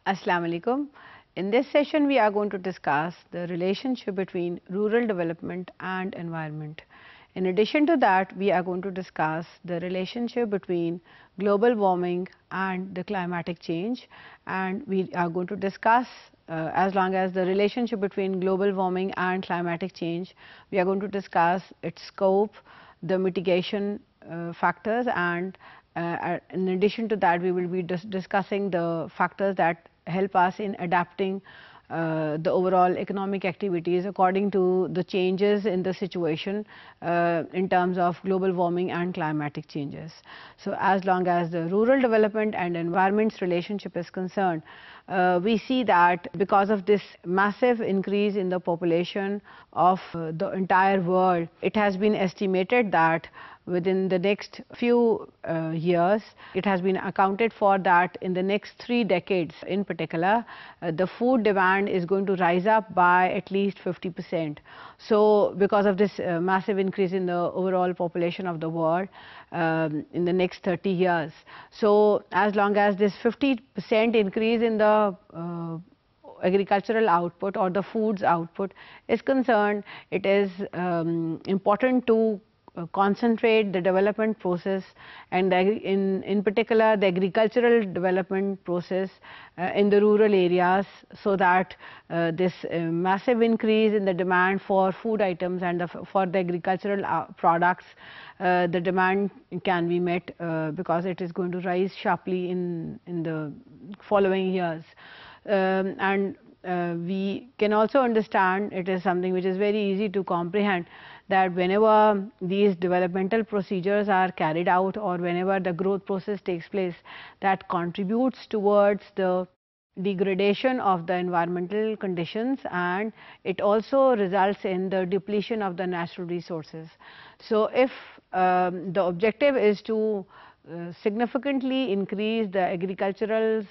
Assalamu alaikum. In this session, we are going to discuss the relationship between rural development and environment. In addition to that, we are going to discuss the relationship between global warming and the climatic change, and we are going to discuss as long as the relationship between global warming and climatic change, we are going to discuss its scope, the mitigation factors, and in addition to that, we will be discussing the factors that help us in adapting the overall economic activities according to the changes in the situation in terms of global warming and climatic changes. So, as long as the rural development and environment's relationship is concerned, we see that because of this massive increase in the population of the entire world, it has been estimated that within the next few years, it has been accounted for that in the next 3 decades in particular, the food demand is going to rise up by at least 50%. So, because of this massive increase in the overall population of the world in the next 30 years. So, as long as this 50% increase in the agricultural output or the foods output is concerned, it is important to concentrate the development process and in particular the agricultural development process in the rural areas, so that this massive increase in the demand for food items and for the agricultural products, the demand can be met because it is going to rise sharply in the following years. We can also understand, it is something which is very easy to comprehend, that whenever these developmental procedures are carried out or whenever the growth process takes place, that contributes towards the degradation of the environmental conditions, and it also results in the depletion of the natural resources. So, if the objective is to significantly increase the agriculture's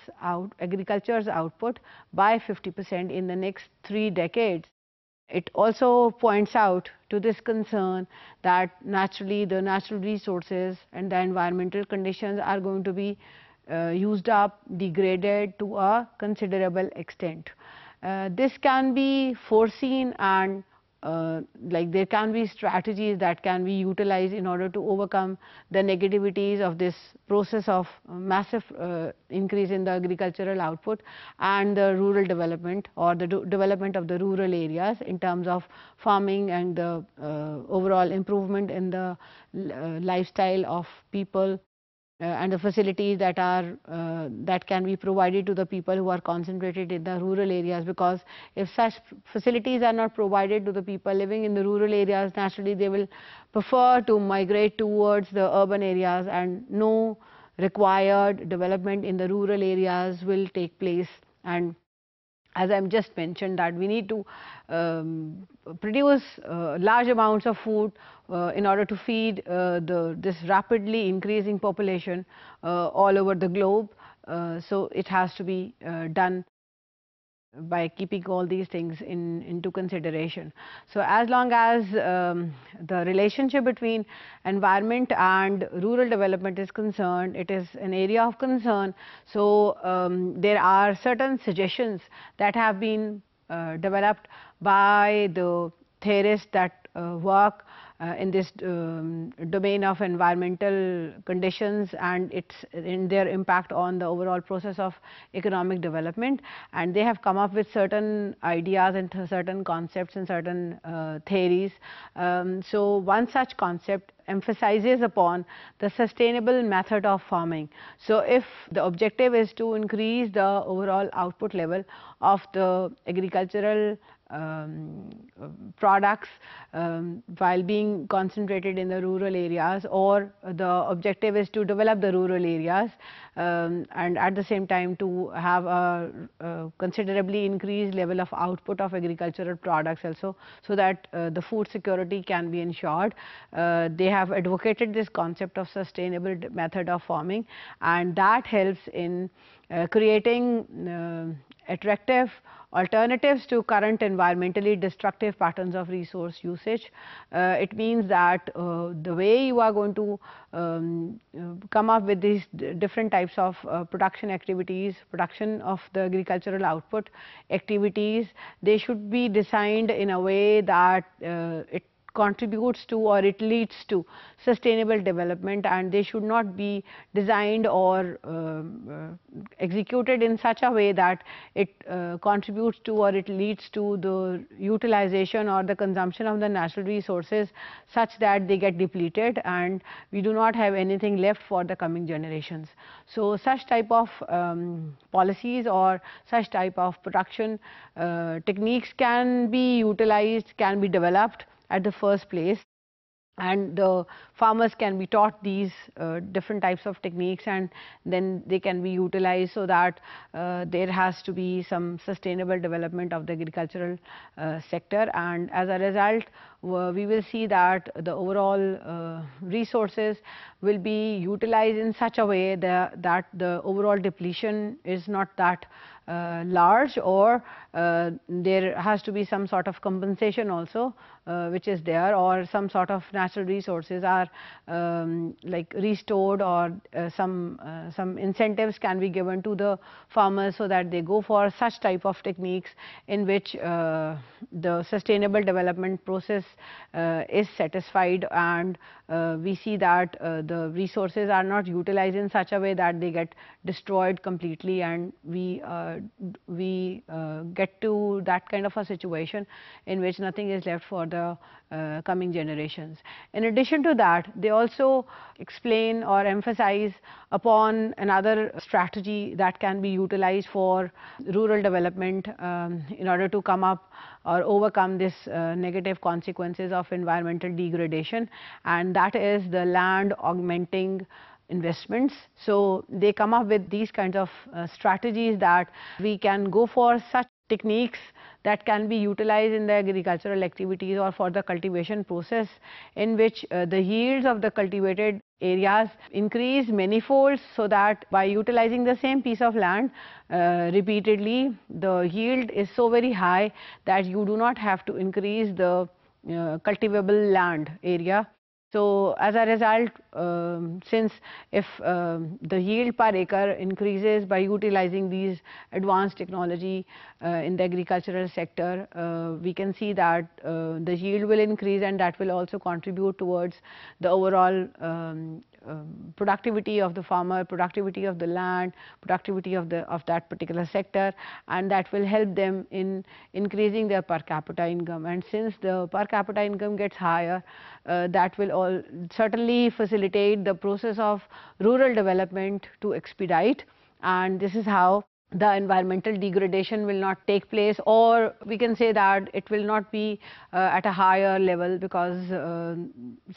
output by 50% in the next 3 decades, it also points out to this concern that naturally the natural resources and the environmental conditions are going to be used up, degraded to a considerable extent. This can be foreseen, and like there can be strategies that can be utilized in order to overcome the negativities of this process of massive increase in the agricultural output and the rural development or the development of the rural areas in terms of farming and the overall improvement in the lifestyle of people and the facilities that are that can be provided to the people who are concentrated in the rural areas, because if such facilities are not provided to the people living in the rural areas, naturally they will prefer to migrate towards the urban areas and no required development in the rural areas will take place. And as I just mentioned, that we need to produce large amounts of food in order to feed this rapidly increasing population all over the globe. So, it has to be done by keeping all these things into consideration. So, as long as the relationship between environment and rural development is concerned, it is an area of concern. So, there are certain suggestions that have been developed by the theorists that work in this domain of environmental conditions and in their impact on the overall process of economic development, and they have come up with certain ideas and certain concepts and certain theories. So, one such concept emphasizes upon the sustainable method of farming. So, if the objective is to increase the overall output level of the agricultural products while being concentrated in the rural areas, or the objective is to develop the rural areas and at the same time to have a considerably increased level of output of agricultural products also, so that the food security can be ensured. They have advocated this concept of sustainable method of farming, and that helps in creating attractive alternatives to current environmentally destructive patterns of resource usage. It means that the way you are going to come up with these different types of production activities, production of the agricultural output activities, they should be designed in a way that it contributes to or it leads to sustainable development, and they should not be designed or executed in such a way that it contributes to or it leads to the utilization or the consumption of the natural resources such that they get depleted and we do not have anything left for the coming generations. So such type of policies or such type of production techniques can be utilized, can be developed at the first place, and the farmers can be taught these different types of techniques, and then they can be utilized so that there has to be some sustainable development of the agricultural sector, and as a result we will see that the overall resources will be utilized in such a way that the overall depletion is not that large, or there has to be some sort of compensation also which is there, or some sort of natural resources are like restored, or some incentives can be given to the farmers so that they go for such type of techniques in which the sustainable development process is satisfied, and we see that the resources are not utilized in such a way that they get destroyed completely, and we get to that kind of a situation in which nothing is left for the coming generations. In addition to that, they also explain or emphasize upon another strategy that can be utilized for rural development in order to come up or overcome this negative consequences of environmental degradation, and that is the land augmenting investments. So they come up with these kinds of strategies that we can go for such techniques that can be utilized in the agricultural activities or for the cultivation process, in which the yields of the cultivated areas increase manifolds, so that by utilizing the same piece of land repeatedly, the yield is so very high that you do not have to increase the cultivable land area. So as a result, since if the yield per acre increases by utilizing these advanced technology in the agricultural sector, we can see that the yield will increase, and that will also contribute towards the overall productivity of the farmer, productivity of the land, productivity of that particular sector, and that will help them in increasing their per capita income. And since the per capita income gets higher, that will certainly facilitate the process of rural development to expedite, and this is how the environmental degradation will not take place, or we can say that it will not be at a higher level, because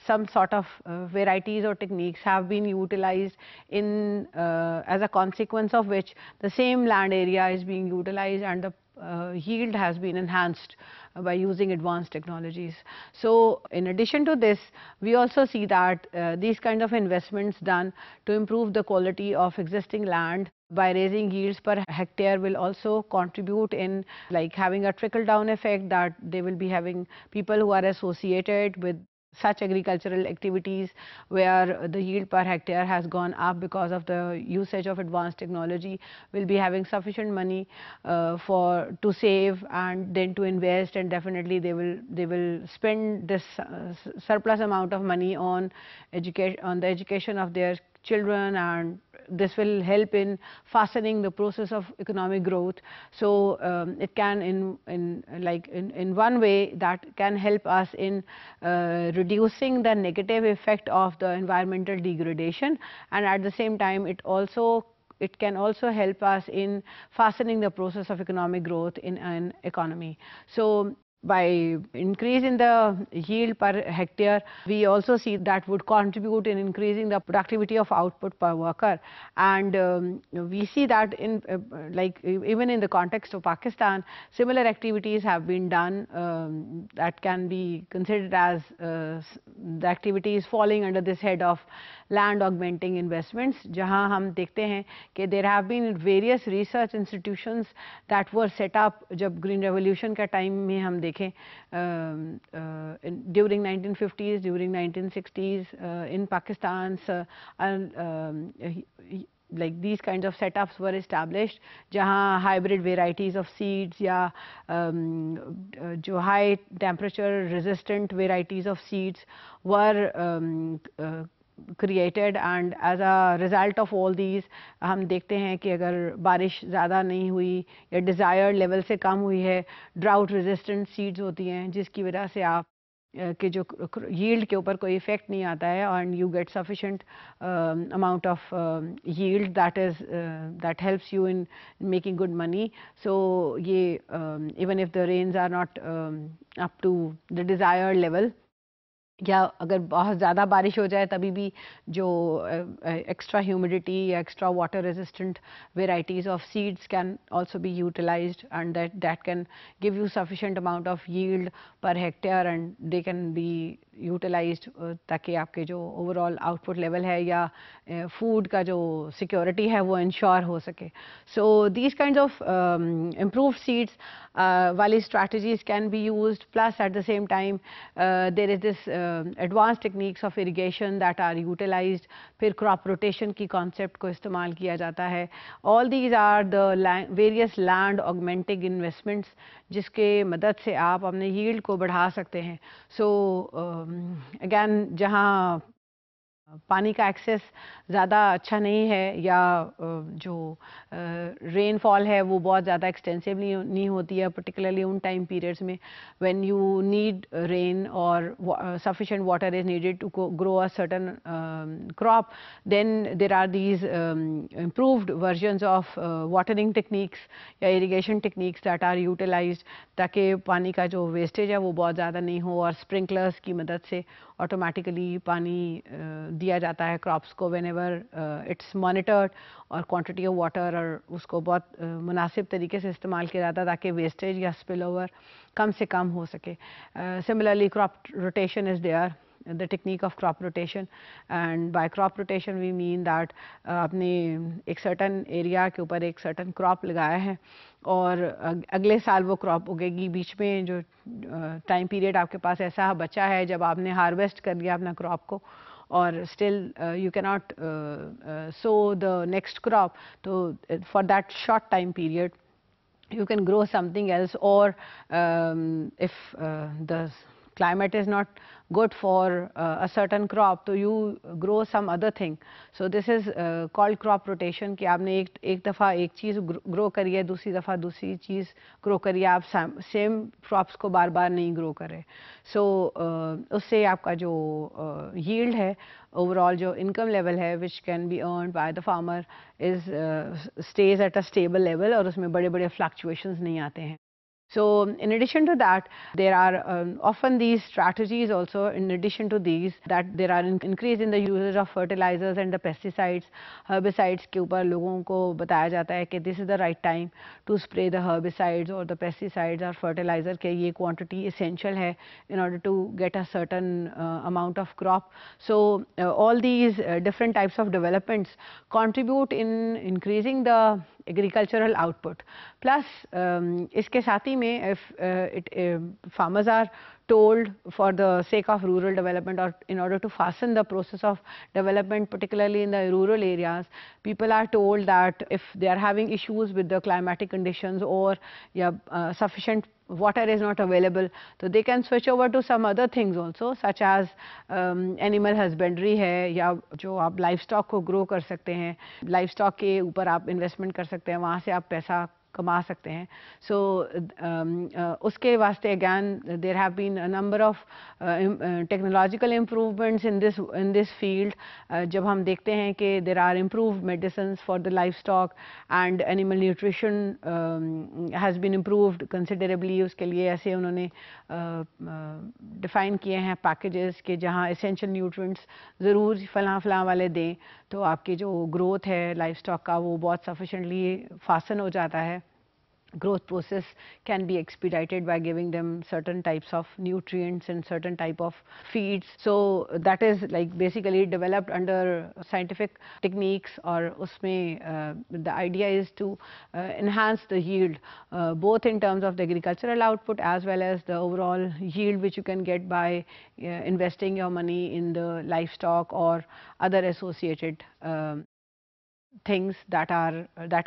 some sort of varieties or techniques have been utilized in as a consequence of which the same land area is being utilized and the yield has been enhanced by using advanced technologies. So in addition to this, we also see that these kind of investments done to improve the quality of existing land by raising yields per hectare will also contribute in like having a trickle down effect, that they will be having people who are associated with such agricultural activities where the yield per hectare has gone up because of the usage of advanced technology, will be having sufficient money to save and then to invest, and definitely they will spend this surplus amount of money on the education of their children, and this will help in fastening the process of economic growth. So it can in one way that can help us in reducing the negative effect of the environmental degradation, and at the same time it can also help us in fastening the process of economic growth in an economy. So by increase in the yield per hectare, we also see that would contribute in increasing the productivity of output per worker. And we see that in like even in the context of Pakistan, similar activities have been done that can be considered as the activities falling under this head of land augmenting investments, jahan hum dekhte hain कि there have been various research institutions that were set up जब green revolution का time में हम देखें during 1950s, during 1960s in Pakistan, like these kinds of setups were established जहाँ hybrid varieties of seeds या जो high temperature resistant varieties of seeds were created, and as a result of all these हम देखते हैं कि अगर बारिश ज़्यादा नहीं हुई या desired level से कम हुई है, drought resistant seeds होती हैं जिसकी वजह से आप कि जो yield के ऊपर कोई effect नहीं आता है and you get sufficient amount of yield that helps you in making good money. So ये even if the rains are not up to the desired level, या अगर बहुत ज़्यादा बारिश हो जाए तभी भी जो एक्स्ट्रा ह्यूमिडिटी या extra water resistant varieties of seeds can also be utilised and that can give you sufficient amount of yield per hectare and they can be utilised ताकि आपके जो ओवरऑल आउटपुट लेवल है या food का जो security है वो ensure हो सके. So these kind of improved seeds वाली strategies can be used, plus at the same time there is this advanced techniques of irrigation that are utilized. फिर crop rotation की concept को इस्तेमाल किया जाता है. All these are the various land augmenting investments जिसके मदद से आप अपने yield को बढ़ा सकते हैं. So again जहाँ पानी का एक्सेस ज़्यादा अच्छा नहीं है या जो रेनफॉल है वो बहुत ज़्यादा एक्सटेंसिव नहीं होती है, पर्टिकुलरली उन टाइम पीरियड्स में व्हेन यू नीड रेन और sufficient water is needed to grow a certain crop, then there are these improved versions of watering techniques या irrigation techniques that are utilised ताकि पानी का जो वेस्टेज है वो बहुत ज़्यादा नहीं हो, और स्प्रिंकलर्स की मदद से ऑटोमेटिकली पानी दिया जाता है क्रॉप्स को व्हेनेवर इट्स मॉनिटर्ड, और क्वांटिटी ऑफ वाटर और उसको बहुत मुनासिब तरीके से इस्तेमाल किया जाता है ताकि वेस्टेज या स्पिल ओवर कम से कम हो सके. Similarly crop rotation is there, the technique of crop rotation, and by crop rotation we mean that आपने एक certain area के ऊपर एक certain crop लगाया है और अगले साल वो crop उगेगी. बीच में जो time period आपके पास ऐसा बचा है जब आपने harvest कर लिया अपना crop को और still you cannot sow the next crop, so for that short time period you can grow something else, or if the climate is not good for a certain crop, so you grow some other thing. So this is called crop rotation कि आपने एक दफ़ा एक चीज़ grow करी है, दूसरी दफ़ा दूसरी चीज़ grow करी है, आप same crops को बार बार नहीं grow करें. So उससे आपका जो yield है, overall जो income level है which can be earned by the farmer is stays at a stable level और उसमें बड़े बड़े fluctuations नहीं आते हैं. So in addition to that, there are often these strategies also, in addition to these, that there are increase in the usage of fertilizers and the pesticides, herbicides के ऊपर लोगों को बताया जाता है कि this is the right time to spray the herbicides or the pesticides or fertilizer के ये quantity essential है in order to get a certain amount of crop. So all these different types of developments contribute in increasing the agricultural output. Plus इसके साथ ही में if farmers are told for the sake of rural development or in order to fasten the process of development, particularly in the rural areas, people are told that if they are having issues with the climatic conditions or sufficient water is not available, so they can switch over to some other things also, such as animal husbandry है या जो आप livestock को grow कर सकते हैं, livestock के ऊपर आप investment कर सकते हैं, वहाँ से आप पैसा कमा सकते हैं. So उसके वास्ते again there have been a number of technological improvements in this field. जब हम देखते हैं कि there are improved medicines for the livestock and animal nutrition has been improved considerably. उसके लिए ऐसे उन्होंने define किए हैं packages के जहाँ essential nutrients ज़रूर फलां वाले दें तो आपकी जो growth है livestock का वो बहुत sufficiently fasten हो जाता है. Growth process can be expedited by giving them certain types of nutrients and certain type of feeds. So that is like basically developed under scientific techniques, or usme the idea is to enhance the yield both in terms of the agricultural output as well as the overall yield which you can get by investing your money in the livestock or other associated things that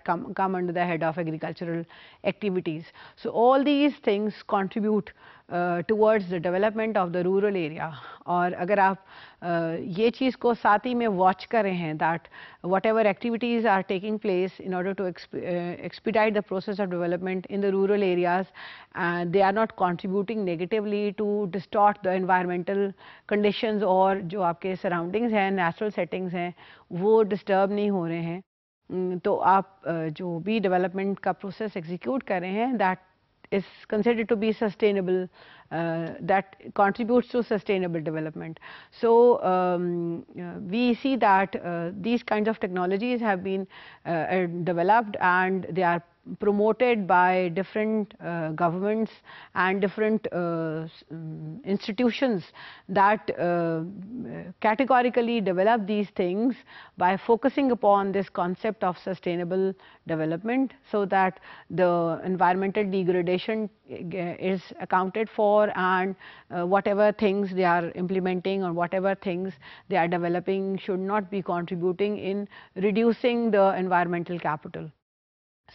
come under the head of agricultural activities. So all these things contribute towards the development of the rural area. और अगर आप ये चीज़ को साथ ही में watch कर रहे हैं that whatever activities are taking place in order to expedite the process of development in the rural areas, they are not contributing negatively to distort the environmental conditions, और जो आपके surroundings हैं, natural settings हैं, वो disturb नहीं हो रहे हैं. तो आप जो भी development का process execute कर रहे हैं, that is considered to be sustainable, that contributes to sustainable development. So we see that these kinds of technologies have been developed and they are promoted by different governments and different institutions that categorically develop these things by focusing upon this concept of sustainable development, so that the environmental degradation is accounted for, and whatever things they are implementing or whatever things they are developing should not be contributing in reducing the environmental capital.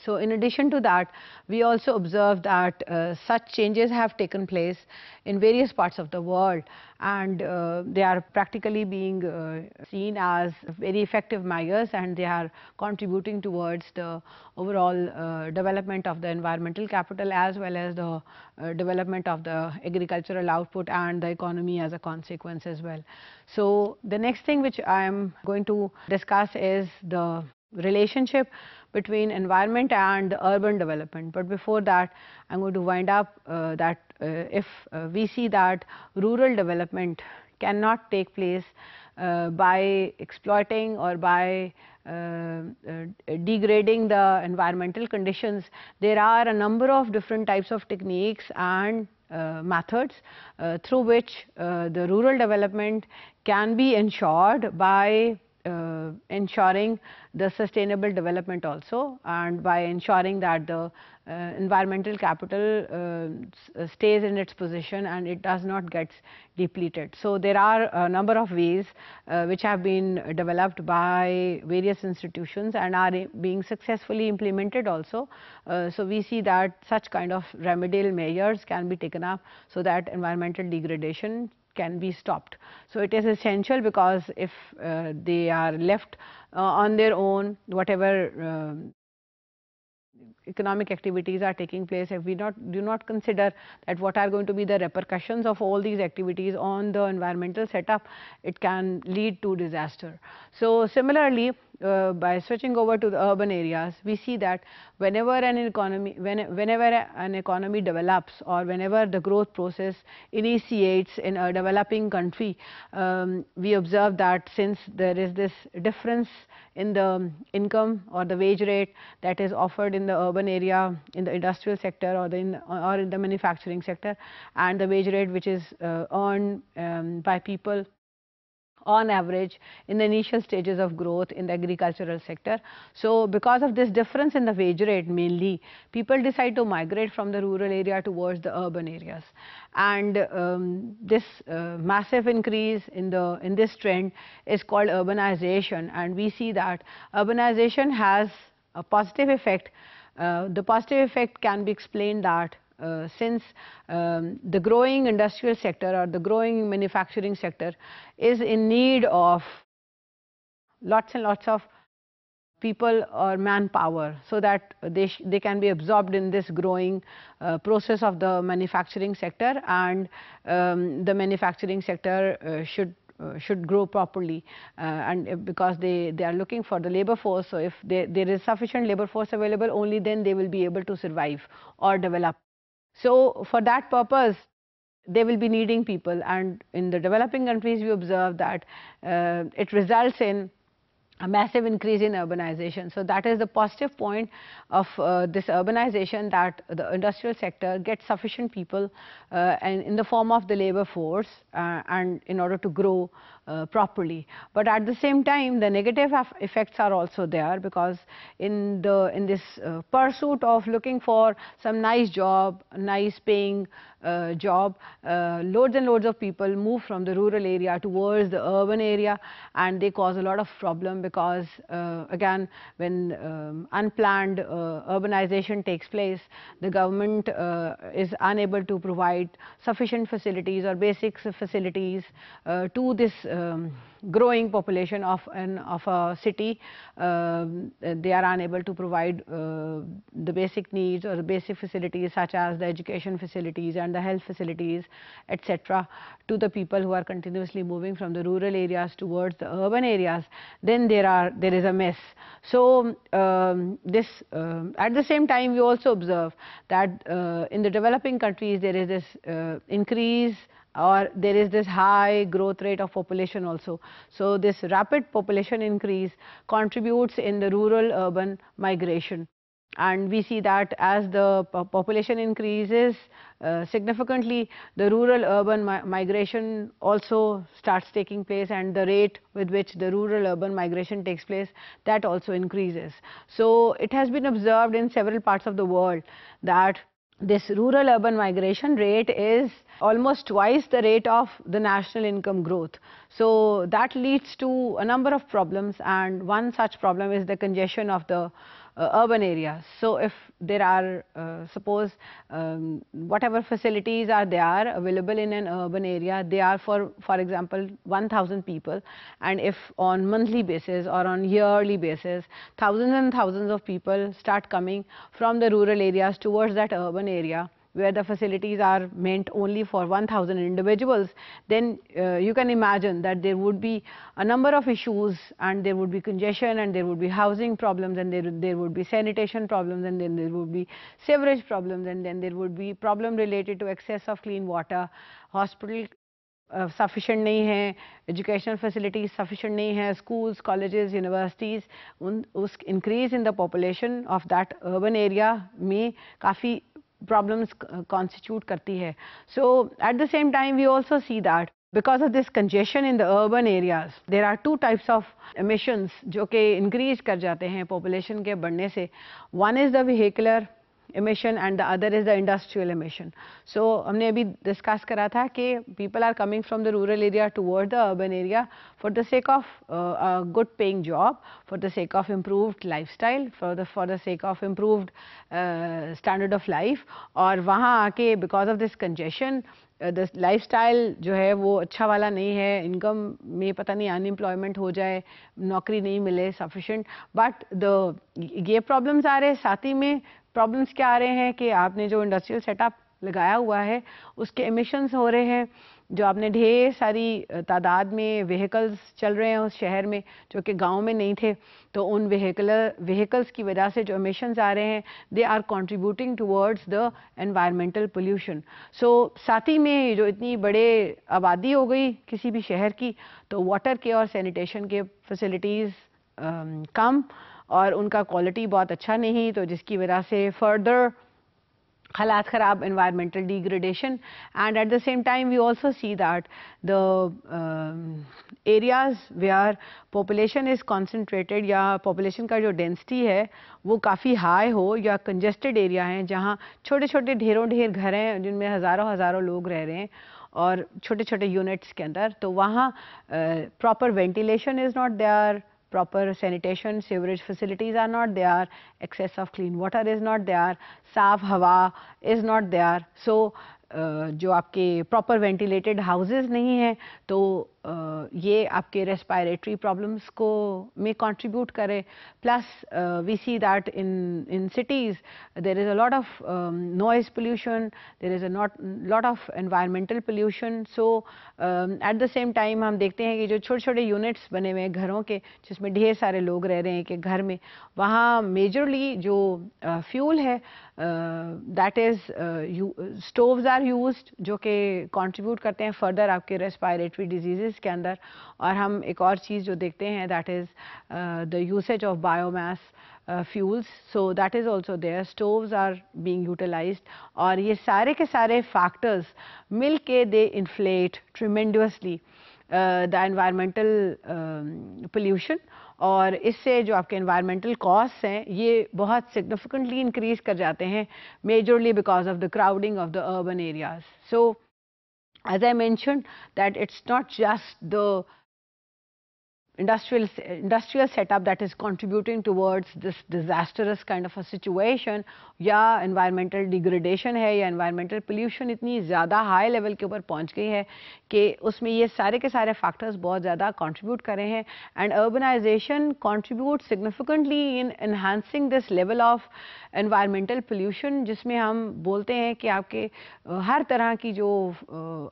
So in addition to that, we also observe that such changes have taken place in various parts of the world, and they are practically being seen as very effective measures, and they are contributing towards the overall development of the environmental capital as well as the development of the agricultural output and the economy as a consequence as well. So the next thing which I am going to discuss is the relationship between environment and urban development. But before that, I'm going to wind up that if we see that rural development cannot take place by exploiting or by degrading the environmental conditions, there are a number of different types of techniques and methods through which the rural development can be ensured by ensuring the sustainable development also, and by ensuring that the environmental capital stays in its position and it does not get depleted. So there are a number of ways which have been developed by various institutions and are being successfully implemented also. So we see that such kind of remedial measures can be taken up so that environmental degradation can be stopped. So it is essential, because if they are left on their own, whatever economic activities are taking place, if we do not consider that what are going to be the repercussions of all these activities on the environmental setup, it can lead to disaster. So similarly, by switching over to the urban areas, we see that whenever an economy develops, or whenever the growth process initiates in a developing country, we observe that since there is this difference in the income or the wage rate that is offered in the urban area, in the industrial sector or in the manufacturing sector, and the wage rate which is earned by people on average in the initial stages of growth in the agricultural sector. So because of this difference in the wage rate, mainly people decide to migrate from the rural area towards the urban areas, and this massive increase in this trend is called urbanization, and we see that urbanization has a positive effect. The positive effect can be explained that since the growing industrial sector or the growing manufacturing sector is in need of lots and lots of people or manpower, so that they can be absorbed in this growing process of the manufacturing sector, and the manufacturing sector should grow properly, and because they are looking for the labor force. So if there is sufficient labor force available, only then they will be able to survive or develop. So for that purpose, they will be needing people, and in the developing countries we observe that it results in a massive increase in urbanization. So that is the positive point of this urbanization, that the industrial sector gets sufficient people and in the form of the labor force, and in order to grow properly. But at the same time, the negative effects are also there, because in this pursuit of looking for some nice job, nice paying job, loads and loads of people move from the rural area towards the urban area, and they cause a lot of problem, because again, when unplanned urbanization takes place, the government is unable to provide sufficient facilities or basic facilities to this growing population of a city. They are unable to provide the basic needs or the basic facilities, such as the education facilities and the health facilities, etc., to the people who are continuously moving from the rural areas towards the urban areas. Then there is a mess. So at the same time, we also observe that in the developing countries there is this increase, or there is this high growth rate of population also. So this rapid population increase contributes in the rural urban migration, and we see that as the population increases significantly, the rural urban migration also starts taking place, and the rate with which the rural urban migration takes place, that also increases. So it has been observed in several parts of the world that this rural urban migration rate is almost twice the rate of the national income growth. So that leads to a number of problems, and one such problem is the congestion of the urban areas. So if there are suppose whatever facilities are there available in an urban area, they are for example 1,000 people, and if on monthly basis or on yearly basis thousands and thousands of people start coming from the rural areas towards that urban area, where the facilities are meant only for 1,000 individuals, then you can imagine that there would be a number of issues, and there would be congestion, and there would be housing problems, and there would be sanitation problems, and then there would be sewerage problems, and then there would be problem related to excess of clean water, hospital sufficient नहीं है, educational facilities sufficient नहीं है, schools, colleges, universities, उस increase in the population of that urban area में काफ़ी problems constitute करती है. So at the same time we also see that because of this congestion in the urban areas, there are two types of emissions जो कि increase कर जाते हैं population के बढ़ने से. One is the vehicular emission and the other is the industrial emission. So हमने अभी discuss करा था कि people are coming from the rural area toward the urban area for the sake of a good paying job, for the sake of improved lifestyle, for the sake of improved standard of life, और वहाँ आके because of this congestion the lifestyle जो है वो अच्छा वाला नहीं है, income में पता नहीं unemployment हो जाए, नौकरी नहीं मिले sufficient, but ये problems आ रहे, साथ ही में प्रॉब्लम्स क्या आ रहे हैं कि आपने जो इंडस्ट्रियल सेटअप लगाया हुआ है उसके एमिशंस हो रहे हैं, जो आपने ढेर सारी तादाद में व्हीकल्स चल रहे हैं उस शहर में जो कि गांव में नहीं थे, तो उन व्हीकल्स की वजह से जो एमिशंस आ रहे हैं they are contributing towards the environmental pollution. So साथ ही में जो इतनी बड़े आबादी हो गई किसी भी शहर की, तो वाटर के और सैनिटेशन के फैसिलिटीज़ कम और उनका क्वालिटी बहुत अच्छा नहीं, तो जिसकी वजह से फर्दर हालात ख़राब, environmental degradation, and at the same time we also see that the areas where population is concentrated या population का जो density है वो काफ़ी high हो या congested area हैं जहाँ छोटे छोटे ढेरों ढेर घर हैं जिनमें हज़ारों हज़ारों लोग रह रहे हैं और छोटे छोटे units के अंदर, तो वहाँ proper ventilation is not there, proper sanitation, sewerage facilities are not there, excess of clean water is not there, साफ हवा is not there. So जो आपके proper ventilated houses नहीं हैं तो ये आपके रेस्पिरेटरी प्रॉब्लम्स को में कंट्रीब्यूट करे. Plus we see that in cities there is a lot of noise pollution, there is a lot of environmental pollution. So at the same time हम देखते हैं कि जो छोटे छोटे यूनिट्स बने हुए हैं घरों के, जिसमें ढेर सारे लोग रह रहे हैं कि घर में, वहाँ मेजरली जो फ्यूल है that is stoves are used, जो कि कंट्रीब्यूट करते हैं फर्दर आपके रेस्पिरेटरी डिजीज़ के अंदर. और हम एक और चीज़ जो देखते हैं that is the usage of biomass fuels, so that is also there. Stoves are being utilized, और ये सारे के सारे factors मिल के they inflate tremendously the environmental pollution. और इससे जो आपके environmental costs हैं ये बहुत significantly increase कर जाते हैं, majorly because of the crowding of the urban areas. So as I mentioned that it's not just the industrial setup that is contributing towards this disastrous kind of a situation, या environmental degradation है, या environmental pollution इतनी ज़्यादा high level के ऊपर पहुँच गई है कि उसमें ये सारे के सारे factors बहुत ज़्यादा contribute कर रहे हैं. And urbanization contributes significantly in enhancing this level of environmental pollution, जिसमें हम बोलते हैं कि आपके हर तरह की जो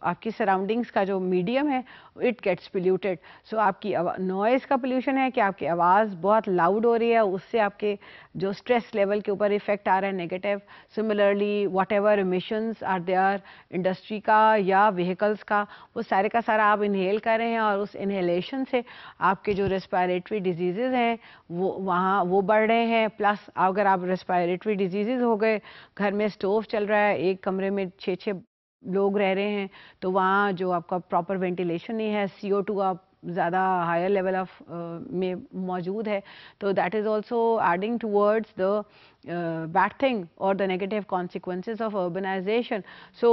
आपकी surroundings का जो medium है it gets polluted. So आपकी नॉइज़ का पोल्यूशन है कि आपकी आवाज़ बहुत लाउड हो रही है, उससे आपके जो स्ट्रेस लेवल के ऊपर इफेक्ट आ रहा है negative. Similarly whatever emissions are there industry का या व्हीकल्स का, वो सारे का सारा आप इनहेल कर रहे हैं और उस इनहेलेशन से आपके जो रेस्पिरेटरी डिजीज़ हैं वो बढ़ रहे हैं. प्लस अगर आप रेस्पिरेटरी डिजीज़ हो गए, घर में स्टोव चल रहा है, एक कमरे में 6-6 लोग रह रहे हैं, तो वहाँ जो आपका प्रॉपर वेंटिलेशन नहीं है, CO2 आप ज़्यादा हायर लेवल ऑफ में मौजूद है, तो that is also adding towards the bad thing or the negative consequences of urbanization. So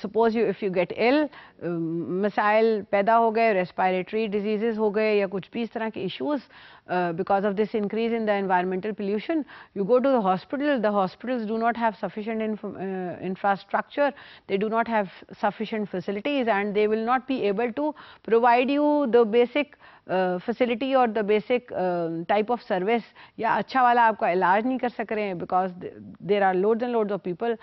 suppose if you get ill, मसाइल पैदा हो गए, respiratory diseases हो गए या कुछ भी इस तरह के issues because of this increase in the environmental pollution, you go to the hospital. The hospitals do not have sufficient infrastructure, they do not have sufficient facilities, and they will not be able to provide you the basic facility or the basic type of service, या अच्छा वाला आपका इलाज नहीं कर सक रहे हैं because there are loads and loads of people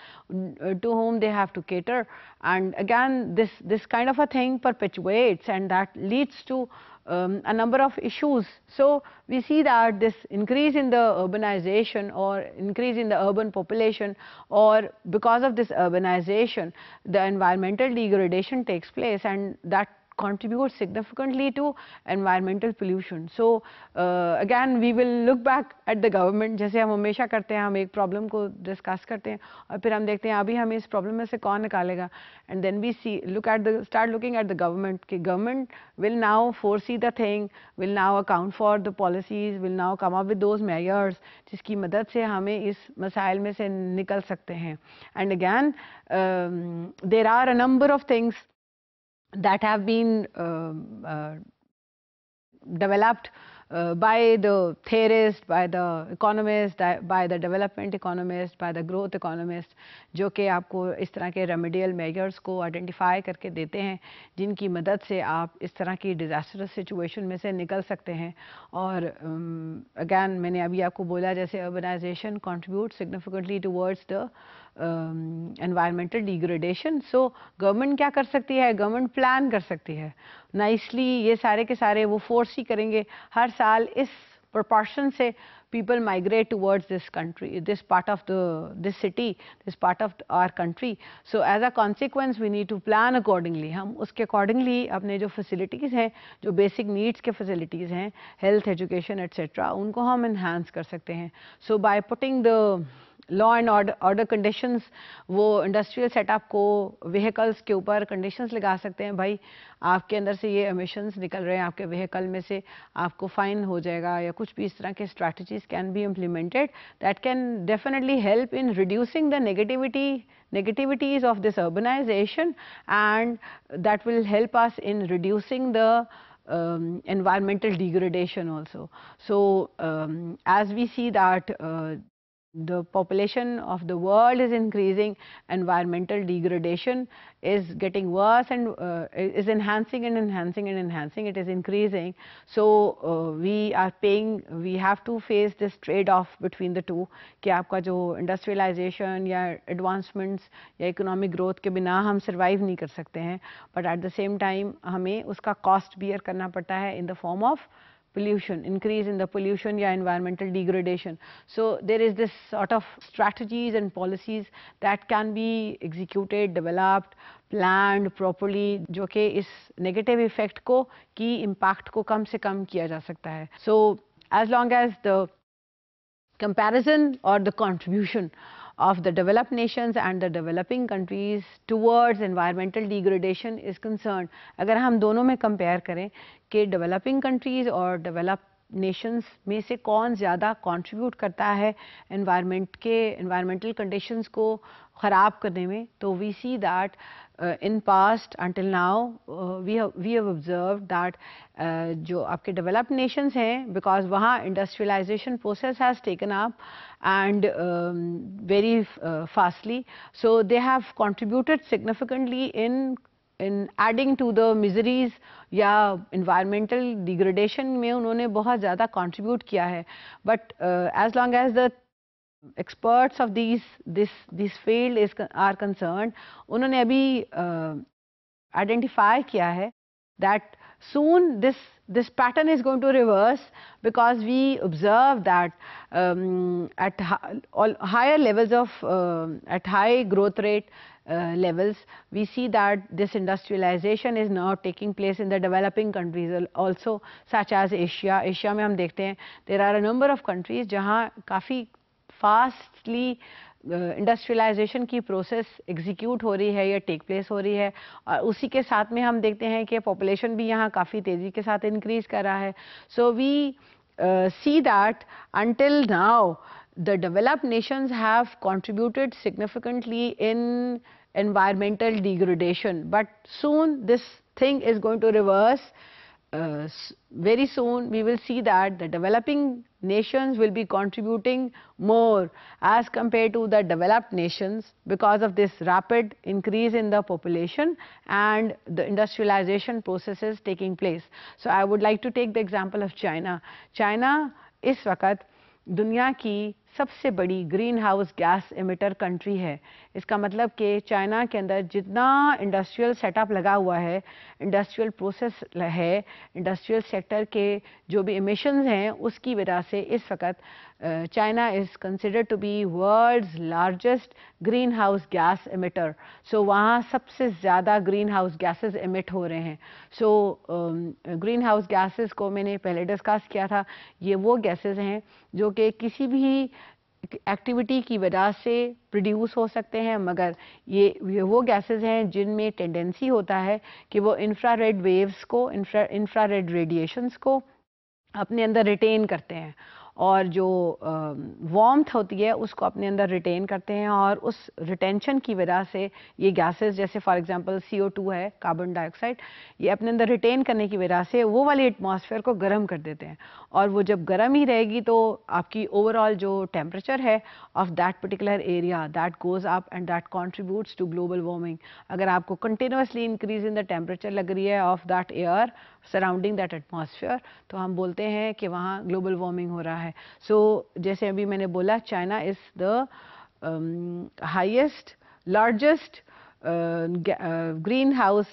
to whom they have to cater. And again this kind of a thing perpetuates, and that leads to a number of issues. So we see that this increase in the urbanization or increase in the urban population, or because of this urbanization the environmental degradation takes place, and that contributes significantly to environmental pollution. So again we will look back at the government, जैसे हम हमेशा करते हैं, हम एक problem को discuss करते हैं और फिर हम देखते हैं अभी हमें इस प्रॉब्लम में से कौन निकालेगा, and then we see start looking at the government, कि government will now foresee the thing, will now account for the policies, will now come up with those measures जिसकी मदद से हमें इस मसाइल में से निकल सकते हैं. And again there are a number of things that have been developed by the theorists, by the economists, by the development economists, by the growth economists, जो कि आपको इस तरह के remedial measures को identify करके देते हैं जिनकी मदद से आप इस तरह की disastrous situation में से निकल सकते हैं. और again मैंने अभी आपको बोला जैसे urbanization contributes significantly towards the environmental degradation. So government क्या कर सकती है, गवर्नमेंट प्लान कर सकती है नाइसली, ये सारे के सारे वो फोर्स ही करेंगे हर साल इस proportion से people migrate towards this country, this part of this city, this part of our country. So as a consequence we need to plan accordingly. हम उसके accordingly अपने जो facilities हैं, जो basic needs के facilities हैं, health, education, etc., उनको हम enhance कर सकते हैं. So by putting the law and order conditions, वो industrial setup को vehicles के ऊपर conditions लगा सकते हैं, भाई आपके अंदर से ये emissions निकल रहे हैं, आपके vehicle में से आपको fine हो जाएगा, या कुछ भी इस तरह के strategies can be implemented that can definitely help in reducing the negativities of this urbanization, and that will help us in reducing the environmental degradation also. So as we see that the population of the world is increasing, environmental degradation is getting worse and is enhancing and enhancing and enhancing, it is increasing. So we have to face this trade off between the two कि आपका जो industrialization या advancements या economic growth के बिना हम survive नहीं कर सकते हैं, but at the same time हमें उसका cost bear करना पड़ता है in the form of pollution, increase in the pollution या environmental degradation. So there is this sort of strategies and policies that can be executed, developed, planned properly, जो कि इस negative effect को की impact को कम से कम किया जा सकता है. So as long as the comparison or the contribution of the developed nations and the developing countries towards environmental degradation is concerned, अगर हम दोनों में compare करें कि developing countries और developed nations में से कौन ज़्यादा contribute करता है environmental conditions को ख़राब करने में, तो we see that in past until now we have observed that जो आपके developed nations हैं, because वहाँ industrialization process has taken up and very fastly, so they have contributed significantly in adding to the miseries या environmental degradation में उन्होंने बहुत ज़्यादा contribute किया है. But as long as the experts of this field are concerned, उन्होंने अभी identify किया है that soon this pattern is going to reverse, because we observe that at higher levels of at high growth rate levels, we see that this industrialization is now taking place in the developing countries also, such as Asia. Asia में हम देखते हैं there are a number of countries जहाँ काफ़ी fastly industrialisation की process execute हो रही है या टेक प्लेस हो रही है, और उसी के साथ में हम देखते हैं कि पॉपुलेशन भी यहाँ काफ़ी तेज़ी के साथ इंक्रीज कर रहा है. So we see that until now the developed nations have contributed significantly in environmental degradation, but soon this thing is going to reverse. Very soon we will see that the developing nations will be contributing more as compared to the developed nations because of this rapid increase in the population and the industrialization processes taking place. So I would like to take the example of China. China इस वक्त दुनिया की सबसे बड़ी green house gas emitter country है. इसका मतलब कि चाइना के अंदर जितना इंडस्ट्रियल सेटअप लगा हुआ है, इंडस्ट्रियल प्रोसेस है, इंडस्ट्रियल सेक्टर के जो भी एमिशंस हैं उसकी वजह से इस वक्त China is considered to be world's largest greenhouse gas emitter. So वहाँ सबसे ज़्यादा ग्रीन हाउस गैसेस एमिट हो रहे हैं. सो ग्रीन हाउस गैसेस को मैंने पहले डिस्कस किया था, ये वो गैसेस हैं जो कि किसी भी एक्टिविटी की वजह से प्रोड्यूस हो सकते हैं, मगर ये वो गैसेस हैं जिनमें टेंडेंसी होता है कि वो इंफ्रारेड वेव्स को, इंफ्रारेड रेडिएशंस को अपने अंदर रिटेन करते हैं और जो वार्मथ होती है उसको अपने अंदर रिटेन करते हैं, और उस रिटेंशन की वजह से ये गैसेस जैसे फॉर एग्जांपल CO2 है, कार्बन डाइऑक्साइड, ये अपने अंदर रिटेन करने की वजह से वो वाली एटमॉस्फेयर को गर्म कर देते हैं, और वो जब गर्म ही रहेगी तो आपकी ओवरऑल जो टेम्परेचर है of that particular area that goes up and that contributes to global warming. अगर आपको continuously increase in the temperature लग रही है of that air surrounding that atmosphere, तो हम बोलते हैं कि वहाँ ग्लोबल वार्मिंग हो रहा है. सो जैसे अभी मैंने बोला, China is the highest largest green house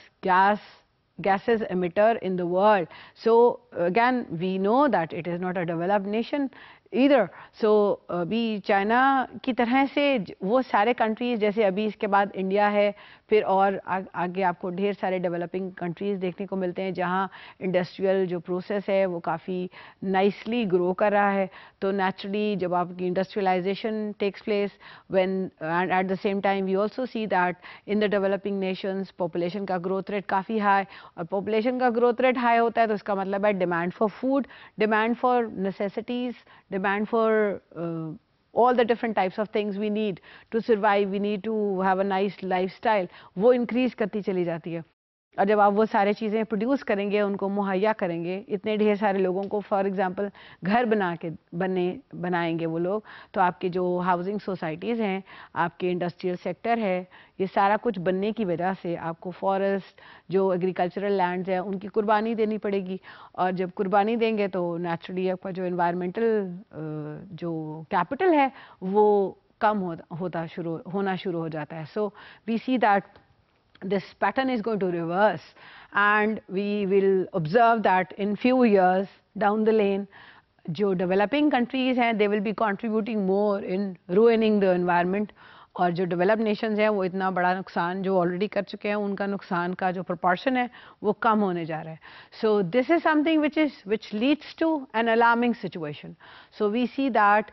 gases emitter in the world. So again we know that it is not a developed nation either. So भी चाइना की तरह से वो सारे कंट्रीज, जैसे अभी इसके बाद इंडिया है, फिर और आगे आपको ढेर सारे डेवलपिंग कंट्रीज देखने को मिलते हैं जहाँ इंडस्ट्रियल जो प्रोसेस है वो काफ़ी नाइसली ग्रो कर रहा है. तो नेचुरली जब आपकी industrialization takes place when and at the same time we also see that in the developing nations population का ग्रोथ रेट काफ़ी हाई, और पॉपुलेशन का ग्रोथ रेट हाई होता है तो इसका मतलब है demand for food, demand for necessities, demand for all the different types of things we need to survive, we need to have a nice lifestyle, वो increase करती चली जाती है. और जब आप वो सारी चीज़ें प्रोड्यूस करेंगे, उनको मुहैया करेंगे, इतने ढेर सारे लोगों को फॉर एग्जांपल घर बनाएंगे वो लोग, तो आपके जो हाउसिंग सोसाइटीज़ हैं, आपके इंडस्ट्रियल सेक्टर है, ये सारा कुछ बनने की वजह से आपको फॉरेस्ट, जो एग्रीकल्चरल लैंड्स हैं, उनकी कुर्बानी देनी पड़ेगी। और जब कुर्बानी देंगे तो नेचुरली आपका जो इन्वायरमेंटल जो कैपिटल है वो कम होना शुरू हो जाता है. So we see that this pattern is going to reverse, and we will observe that in few years down the lane, जो developing countries हैं, they will be contributing more in ruining the environment, और जो developed Nations हैं वो इतना बड़ा नुकसान जो ऑलरेडी कर चुके हैं, उनका नुकसान का जो प्रोपोर्शन है वो कम होने जा रहा है. So this is something which leads to an alarming situation. So we see that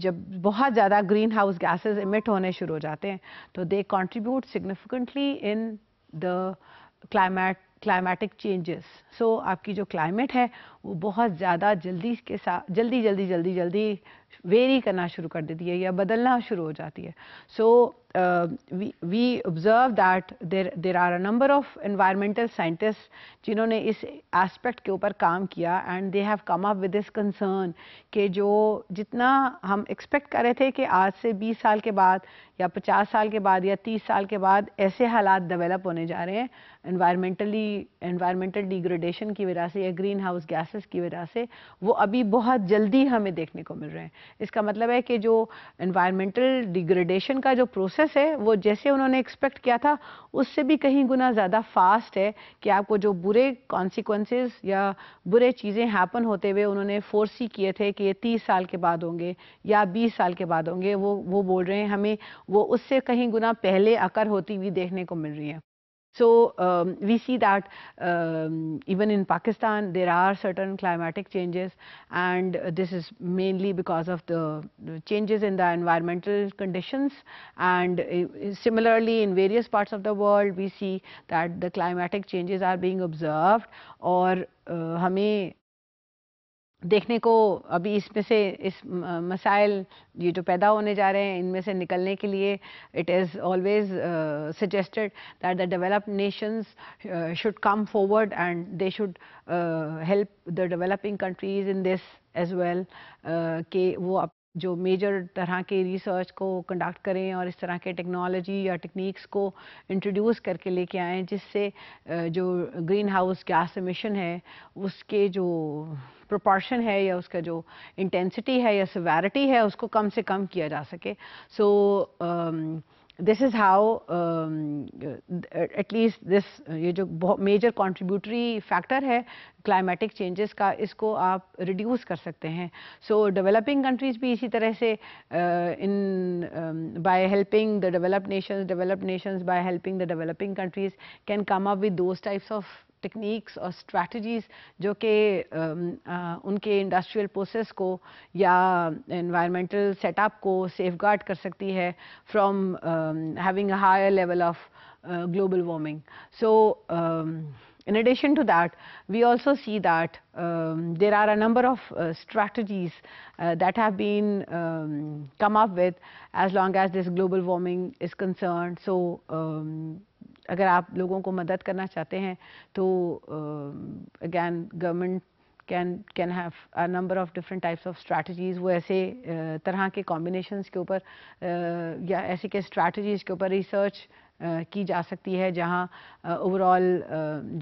जब बहुत ज़्यादा ग्रीन हाउस गैसेज इमिट होने शुरू हो जाते हैं तो they contribute significantly in the climatic changes. So आपकी जो क्लाइमेट है वो बहुत ज़्यादा जल्दी वेरी करना शुरू कर देती है या बदलना शुरू हो जाती है. So we observe that there are a number of environmental scientist जिन्होंने इस एस्पेक्ट के ऊपर काम किया, and they have come up with this concern कि जो जितना हम एक्सपेक्ट कर रहे थे कि आज से 20 साल के बाद या 50 साल के बाद या 30 साल के बाद ऐसे हालात डेवलप होने जा रहे हैं एनवायरमेंटल डिग्रेडेशन की वजह से या ग्रीन हाउस गैसेस की वजह से, वो अभी बहुत जल्दी हमें देखने को मिल रहे हैं. इसका मतलब है कि जो एनवायरमेंटल डिग्रेडेशन का जो प्रोसेस है वो जैसे उन्होंने एक्सपेक्ट किया था उससे भी कहीं गुना ज़्यादा फास्ट है, कि आपको जो बुरे कॉन्सिक्वेंसेस या बुरे चीज़ें हैपन होते हुए उन्होंने फोर्सी किए थे कि ये 30 साल के बाद होंगे या 20 साल के बाद होंगे, वो बोल रहे हैं हमें वो उससे कहीं गुना पहले अकर होती हुई देखने को मिल रही है. So we see that even in Pakistan there are certain climatic changes, and this is mainly because of the changes in the environmental conditions, and similarly in various parts of the world we see that the climatic changes are being observed. और हमें देखने को अभी इसमें से इस मसाइल ये जो पैदा होने जा रहे हैं इनमें से निकलने के लिए it is always suggested that the developed nations should come forward and they should help the developing countries in this as well, कि वो जो मेजर तरह के रिसर्च को कंडक्ट करें और इस तरह के टेक्नोलॉजी या टेक्निक्स को इंट्रोड्यूस करके लेके आएँ जिससे जो ग्रीन हाउस गैस एमिशन है उसके जो प्रोपोर्शन है या उसका जो इंटेंसिटी है या सिवेरिटी है उसको कम से कम किया जा सके. So this is how at least this ये जो मेजर कंट्रीब्यूटरी फैक्टर है क्लाइमेटिक चेंजेस का, इसको आप रिड्यूस कर सकते हैं. सो डेवलपिंग कंट्रीज़ भी इसी तरह से in by helping the developed Nations by helping the developing countries can come up with those types of techniques और स्ट्रैटेजीज़ जो कि उनके इंडस्ट्रियल प्रोसेस को या एनवायरमेंटल सेटअप को सेफगार्ड कर सकती है from having a higher level of global warming. So in addition to that, we also see that there are a number of strategies that have been come up with as long as this global warming is concerned. So अगर आप लोगों को मदद करना चाहते हैं तो again government can have a number of different types of strategies. वो ऐसे तरह के combinations के ऊपर या ऐसे के strategies के ऊपर research की जा सकती है जहाँ ओवरऑल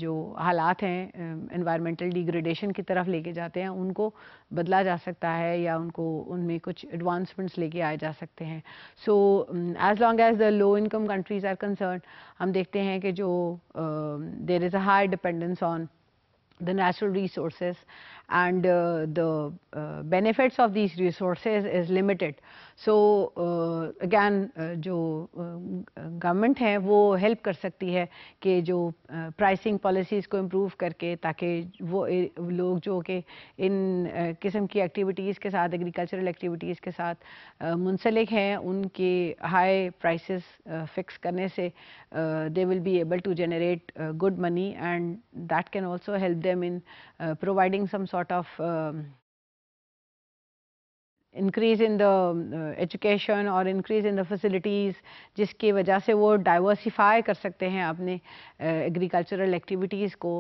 जो हालात हैं एनवायरमेंटल डिग्रेडेशन की तरफ लेके जाते हैं उनको बदला जा सकता है या उनको उनमें कुछ एडवांसमेंट्स लेके आए जा सकते हैं. So as long as the low income countries are concern, हम देखते हैं कि जो there is a high dependence on the natural resources, and the benefits of these resources is limited. So again जो गवर्नमेंट है वो हेल्प कर सकती है कि जो प्राइसिंग पॉलिसीज़ को इम्प्रूव करके ताकि वो लोग जो कि इन किस्म की एक्टिविटीज़ के साथ एग्रीकल्चरल एक्टिविटीज़ के साथ मुंसलिक हैं उनके हाई प्राइसेस फिक्स करने से they will be able to generate good money, and that can also help them in providing some sort of increase in the education और इंक्रीज़ इन द फैसिलिटीज़, जिसकी वजह से वो डाइवर्सिफाई कर सकते हैं अपने एग्रीकल्चरल एक्टिविटीज़ को,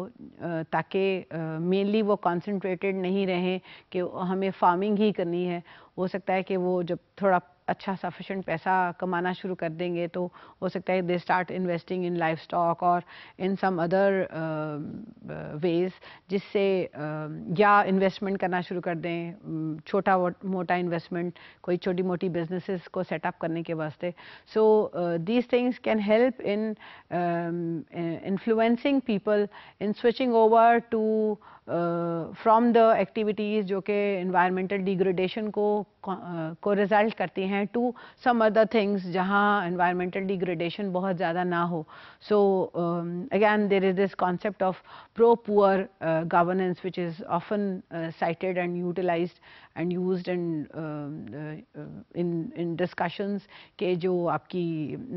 ताकि मेनली वो कंसंट्रेटेड नहीं रहें कि हमें फार्मिंग ही करनी है। हो सकता है कि वो जब थोड़ा अच्छा सफिशेंट पैसा कमाना शुरू कर देंगे तो हो सकता है they start investing in life stock और इन सम अदर वेज, जिससे या इन्वेस्टमेंट करना शुरू कर दें, छोटा मोटा इन्वेस्टमेंट, कोई छोटी मोटी बिजनेसेस को सेटअप करने के वास्ते। So these things can help in influencing people in switching over to from the activities जो कि एनवायरमेंटल डिग्रेडेशन को रिजल्ट करती हैं टू सम अदर थिंग्स जहाँ एनवायरमेंटल डिग्रेडेशन बहुत ज़्यादा ना हो। So again there is this concept of pro poor governance which is often cited and utilized and used in discussions कि जो आपकी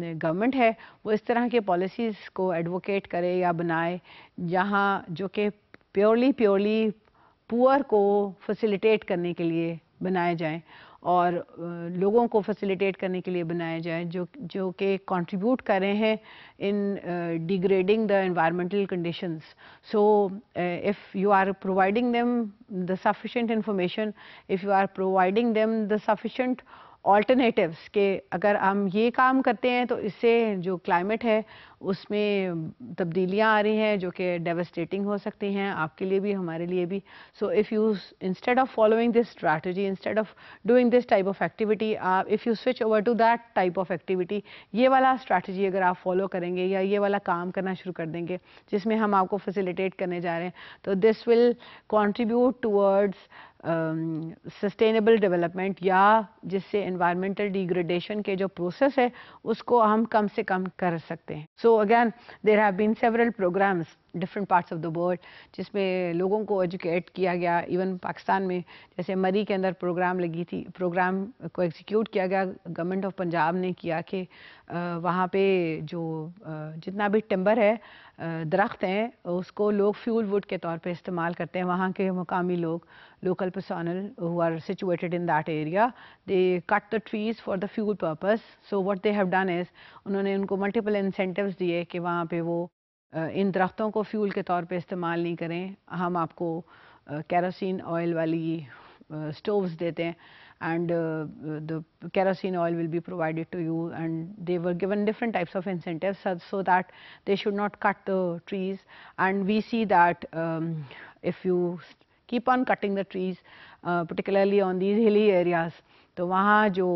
गवर्नमेंट है वो इस तरह के पॉलिसीज़ को एडवोकेट करे या बनाए जहाँ जो कि प्योरली पुअर को फैसिलिटेट करने के लिए बनाए जाएं और लोगों को फैसिलिटेट करने के लिए बनाए जाएं जो कि कंट्रीब्यूट कर रहे हैं in degrading the environmental conditions. So if you are providing them the sufficient information, if you are providing them the sufficient alternatives कि अगर हम ये काम करते हैं तो इससे जो क्लाइमेट है उसमें तब्दीलियां आ रही हैं जो कि डेवास्टेटिंग हो सकती हैं आपके लिए भी हमारे लिए भी। So if you instead of following this strategy, instead of doing this type of activity, if you switch over to that type of activity, ये वाला स्ट्रैटेजी अगर आप फॉलो करेंगे या ये वाला काम करना शुरू कर देंगे जिसमें हम आपको फैसिलिटेट करने जा रहे हैं, तो this will contribute towards sustainable development, या जिससे एनवायरमेंटल डिग्रेडेशन के जो प्रोसेस है उसको हम कम से कम कर सकते हैं। So again there have been several programmes different parts of the world जिसमें लोगों को एजुकेट किया गया। इवन पाकिस्तान में जैसे मरी के अंदर प्रोग्राम को एग्जीक्यूट किया गया, गवर्नमेंट ऑफ पंजाब ने किया कि वहाँ पे जो जितना भी टिम्बर है, दरख्त हैं, उसको लोग फ्यूल वुड के तौर पे इस्तेमाल करते हैं। वहाँ के मुकामी लोग, local personnel who are situated in that area, they cut the trees for the fuel purpose. So what they have done is उन्होंने उनको multiple incentives दिए कि वहाँ पे वो इन दरख्तों को फ्यूल के तौर पे इस्तेमाल नहीं करें, हम आपको केरोसिन ऑयल वाली stoves देते हैं, and the kerosene oil will be provided to you, and they were given different types of incentives so that they should not cut the trees. And we see that if you keep on cutting the trees, particularly on these hilly areas, तो वहाँ जो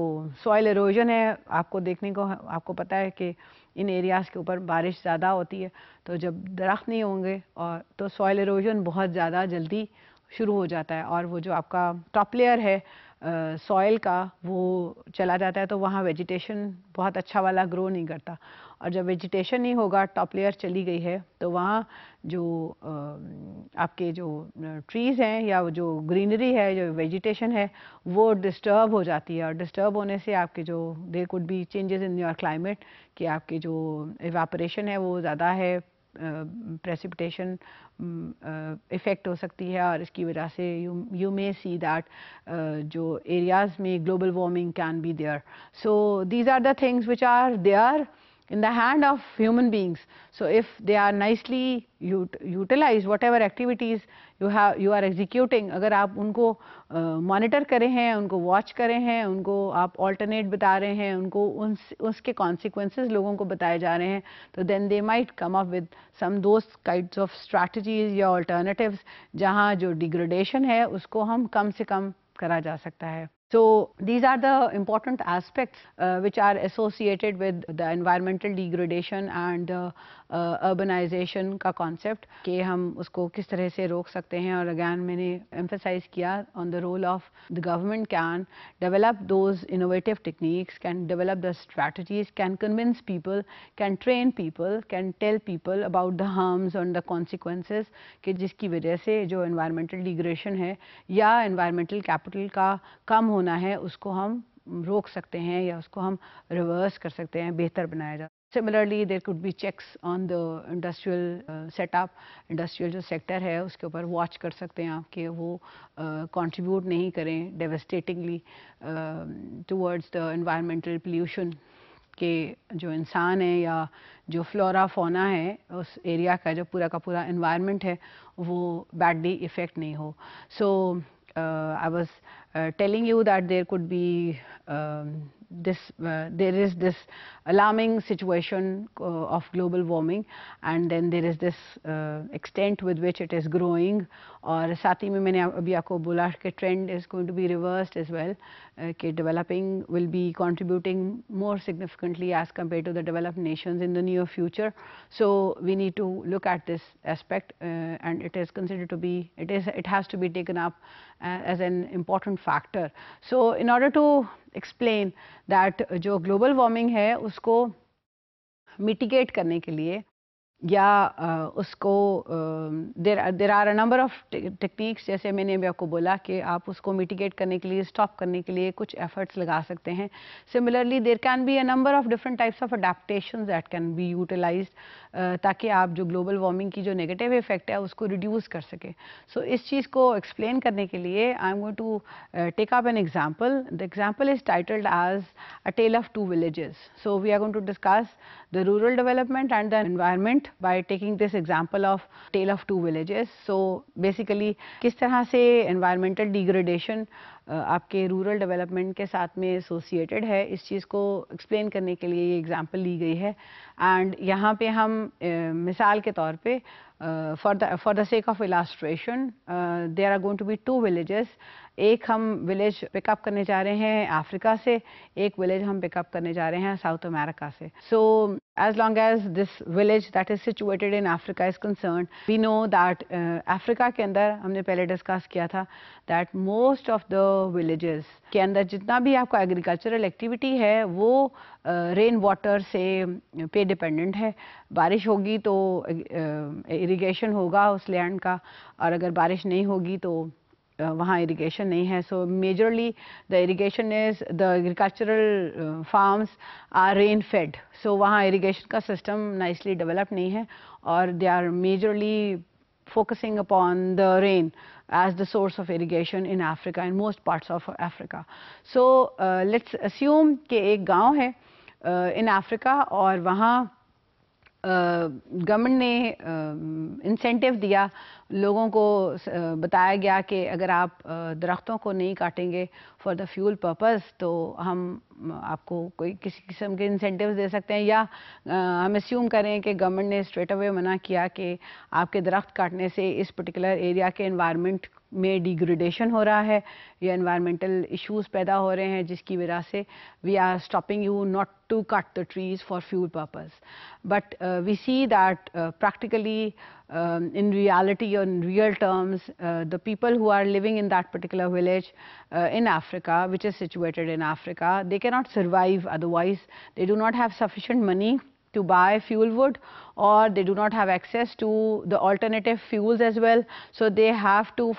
soil halogen है आपको पता है कि इन areas के ऊपर बारिश ज़्यादा होती है, तो जब दरख्त नहीं होंगे और तो सॉइल एरोजन बहुत ज़्यादा जल्दी शुरू हो जाता है और वो जो आपका टॉप लेयर है सॉइल का वो चला जाता है, तो वहाँ वेजिटेशन बहुत अच्छा वाला ग्रो नहीं करता। और जब वेजिटेशन नहीं होगा, टॉप लेयर चली गई है, तो वहाँ जो आपके जो ट्रीज़ हैं या जो ग्रीनरी है, जो वेजिटेशन है, वो डिस्टर्ब हो जाती है। और डिस्टर्ब होने से आपके जो there could be changes in your climate, कि आपकी जो इवेपोरेशन है वो ज़्यादा है, प्रेसिपिटेशन इफ़ेक्ट हो सकती है, और इसकी वजह से यू मे सी दैट जो एरियाज़ में global warming can be there. So these are the things which are there in the hand of human beings. So if they are nicely utilized, whatever activities you are executing, अगर आप उनको monitor करे हैं, उनको watch करे हैं, उनको आप ऑल्टरनेट बता रहे हैं, उनको उसके कॉन्सिक्वेंसेस लोगों को बताए जा रहे हैं, तो then they might come up with some those kinds of strategies या alternatives जहाँ जो डिग्रेडेशन है उसको हम कम से कम करा जा सकता है। So these are the important aspects which are associated with the environmental degradation and urbanization का concept, कि हम उसको किस तरह से रोक सकते हैं। और again मैंने emphasize किया on the role of the government can develop those innovative techniques, can develop the strategies, can convince people, can train people, can tell people about the harms and the consequences, कि जिसकी वजह से जो environmental degradation है या environmental capital का कम होना है उसको हम रोक सकते हैं या उसको हम रिवर्स कर सकते हैं, बेहतर बनाया जा। Similarly, there could be checks on the industrial setup, industrial जो sector है उसके ऊपर watch कर सकते हैं आप कि वो contribute नहीं करें devastatingly towards the environmental pollution कि जो इंसान है या जो फ्लोरा फोना है उस एरिया का जो पूरा का पूरा environment है वो badly effect नहीं हो. So I was telling you that there could be there is this alarming situation of global warming, and then there is this extent with which it is growing. और साथ ही में मैंने अभी आपको बोला कि trend is going to be reversed as well, कि developing will be contributing more significantly as compared to the developed nations in the near future. So we need to look at this aspect, and it is considered to be, it has to be taken up as an important factor. So in order to explain that जो global warming है उसको mitigate करने के लिए या उसको there are a number of techniques, जैसे मैंने अभी आपको बोला कि आप उसको mitigate करने के लिए, stop करने के लिए कुछ efforts लगा सकते हैं. Similarly, there can be a number of different types of adaptations that can be utilized ताकि आप जो global warming की जो negative effect है उसको reduce कर सके. So इस चीज़ को explain करने के लिए I am going to take up an example. The example is titled as A Tale of Two Villages. So we are going to discuss the rural development and the environment by taking this example of Tale of Two Villages. So basically किस तरह से environmental degradation आपके rural development के साथ में associated है, इस चीज़ को एक्सप्लेन करने के लिए ये एग्जांपल ली गई है. एंड यहाँ पे हम मिसाल के तौर पे for the sake of illustration there are going to be two villages. एक हम विलेज पिकअप करने जा रहे हैं अफ्रीका से, एक विलेज हम पिकअप करने जा रहे हैं साउथ अमेरिका से. सो as long as this village that is situated in Africa is concerned, we know that Africa के अंदर हमने पहले डिस्कस किया था that most of the villages के अंदर जितना भी आपका एग्रीकल्चरल एक्टिविटी है वो रेन वाटर से पे डिपेंडेंट है. बारिश होगी तो इरिगेशन होगा उस लैंड का, और अगर बारिश नहीं होगी तो वहाँ इरिगेशन नहीं है. So majorly the irrigation is the agricultural farms are rain fed. So वहाँ इरिगेशन का सिस्टम नाइसली डेवलप नहीं है और they are majorly focusing upon the rain as the source of irrigation in Africa, in most parts of Africa. So let's assume कि एक गांव है in Africa और वहाँ गवर्नमेंट ने इंसेंटिव दिया, लोगों को बताया गया कि अगर आप दरख्तों को नहीं काटेंगे फॉर द फ्यूल पर्पस तो हम आपको कोई किसी किस्म के इंसेंटिव्स दे सकते हैं. या हम अस्यूम करें कि गवर्नमेंट ने स्ट्रेट अवे मना किया कि आपके दरख्त काटने से इस पर्टिकुलर एरिया के एनवायरनमेंट में डिग्रेडेशन हो रहा है या एनवायरमेंटल इश्यूज पैदा हो रहे हैं जिसकी वजह से we are stopping you not to cut the trees for fuel purpose. But we see that practically in reality or in real terms the people who are living in that particular village in Africa, which is situated in Africa, they cannot survive otherwise. They do not have sufficient money to buy fuel wood, or they do not have access to the alternative fuels as well. So they have to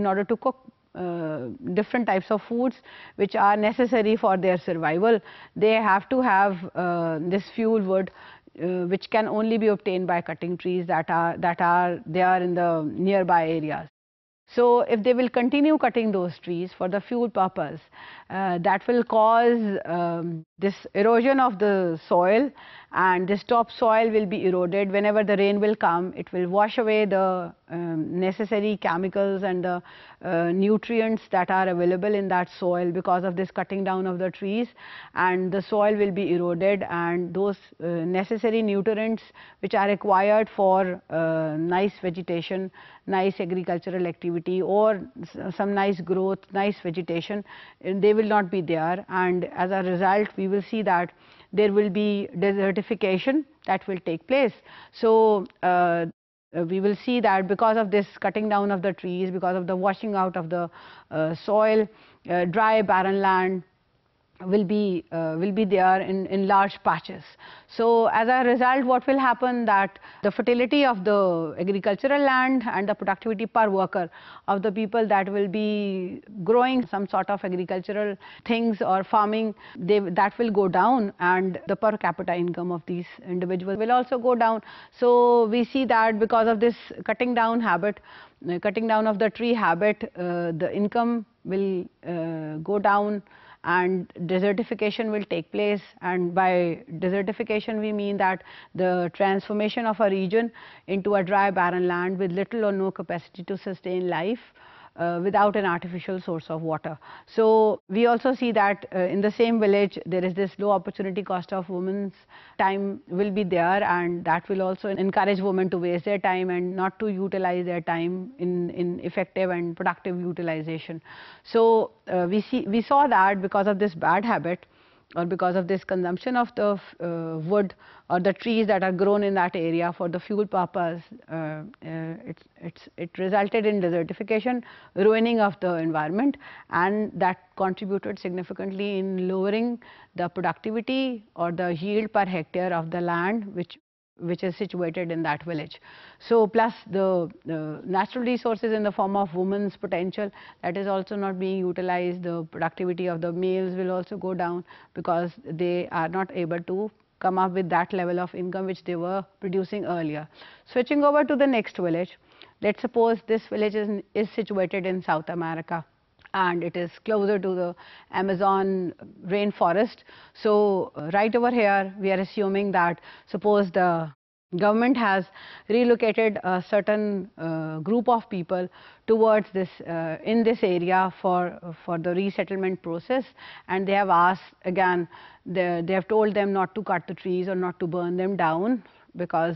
in order to cook different types of foods which are necessary for their survival, they have to have this fuel wood which can only be obtained by cutting trees that are there in the nearby areas. So if they will continue cutting those trees for the fuel purpose, that will cause this erosion of the soil, and this topsoil will be eroded. Whenever the rain will come, it will wash away the necessary chemicals and the nutrients that are available in that soil because of this cutting down of the trees, and the soil will be eroded, and those necessary nutrients which are required for nice vegetation, nice agricultural activity, or some nice growth, nice vegetation, they will not be there, and as a result we will see that there will be desertification that will take place. So we will see that because of this cutting down of the trees, because of the washing out of the soil, dry barren land will be there in large patches. So as a result, what will happen, that the fertility of the agricultural land and the productivity per worker of the people that will be growing some sort of agricultural things or farming, that will go down, and the per capita income of these individuals will also go down. So we see that because of this cutting down habit, cutting down of the tree habit, the income will go down, and desertification will take place. And by desertification we mean that the transformation of a region into a dry barren land with little or no capacity to sustain life without an artificial source of water. So we also see that in the same village there is this low opportunity cost of women's time will be there, and that will also encourage women to waste their time and not to utilize their time in effective and productive utilization. So we saw that because of this bad habit, or because of this consumption of the wood or the trees that are grown in that area for the fuel purpose, it resulted in desertification, ruining of the environment, and that contributed significantly in lowering the productivity or the yield per hectare of the land which is situated in that village. So plus the natural resources in the form of women's potential, that is also not being utilized. The productivity of the males will also go down because they are not able to come up with that level of income which they were producing earlier. Switching over to the next village, let's suppose this village is situated in South America, and it is closer to the Amazon rainforest. So right over here we are assuming that, suppose the government has relocated a certain group of people towards this in this area for the resettlement process, and they have asked again, they have told them not to cut the trees or not to burn them down, because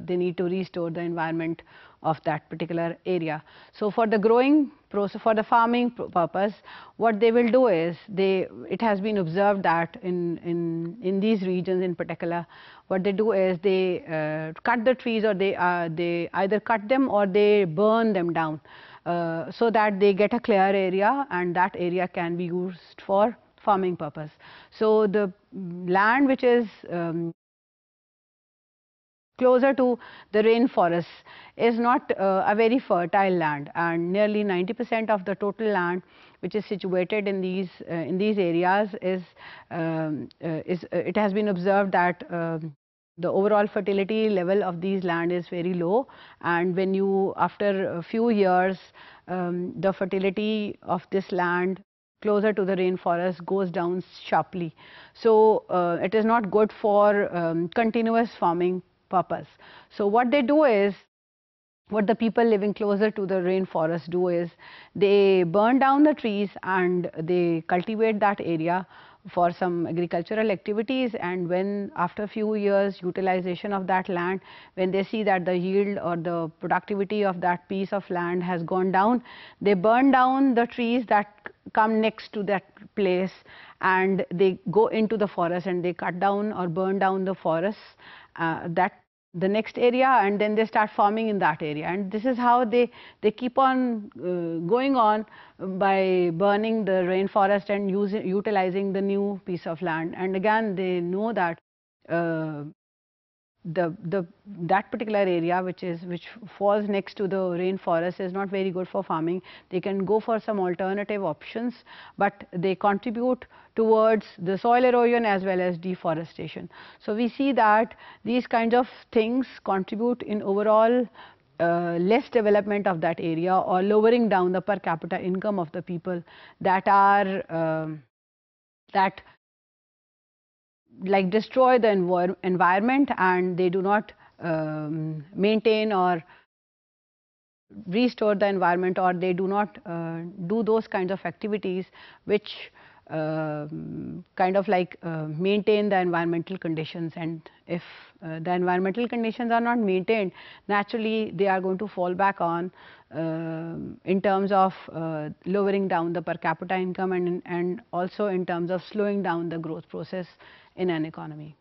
they need to restore the environment of that particular area. So for the growing process, for the farming purpose, what they will do is, it has been observed that in these regions in particular, what they do is they cut the trees, or they either cut them or they burn them down, so that they get a clear area, and that area can be used for farming purpose. So the land which is closer to the rainforests is not a very fertile land, and nearly 90% of the total land which is situated in these areas it has been observed that the overall fertility level of these land is very low, and when you, after a few years, the fertility of this land closer to the rainforest goes down sharply. So it is not good for continuous farming purpose. So what they do is, what the people living closer to the rainforest do is, they burn down the trees and they cultivate that area for some agricultural activities, and when after a few years utilization of that land, when they see that the yield or the productivity of that piece of land has gone down, they burn down the trees that come next to that place, and they go into the forest and they cut down or burn down the forests the next area, and then they start farming in that area. And this is how they keep on going on by burning the rainforest and utilizing the new piece of land. And again, they know that that particular area which falls next to the rainforest is not very good for farming. They can go for some alternative options, but they contribute towards the soil erosion as well as deforestation. So we see that these kinds of things contribute in overall less development of that area, or lowering down the per capita income of the people that are like destroy the environment, and they do not maintain or restore the environment, or they do not do those kinds of activities which kind of like maintain the environmental conditions. And if the environmental conditions are not maintained, naturally they are going to fall back on in terms of lowering down the per capita income, and also in terms of slowing down the growth process in an economy.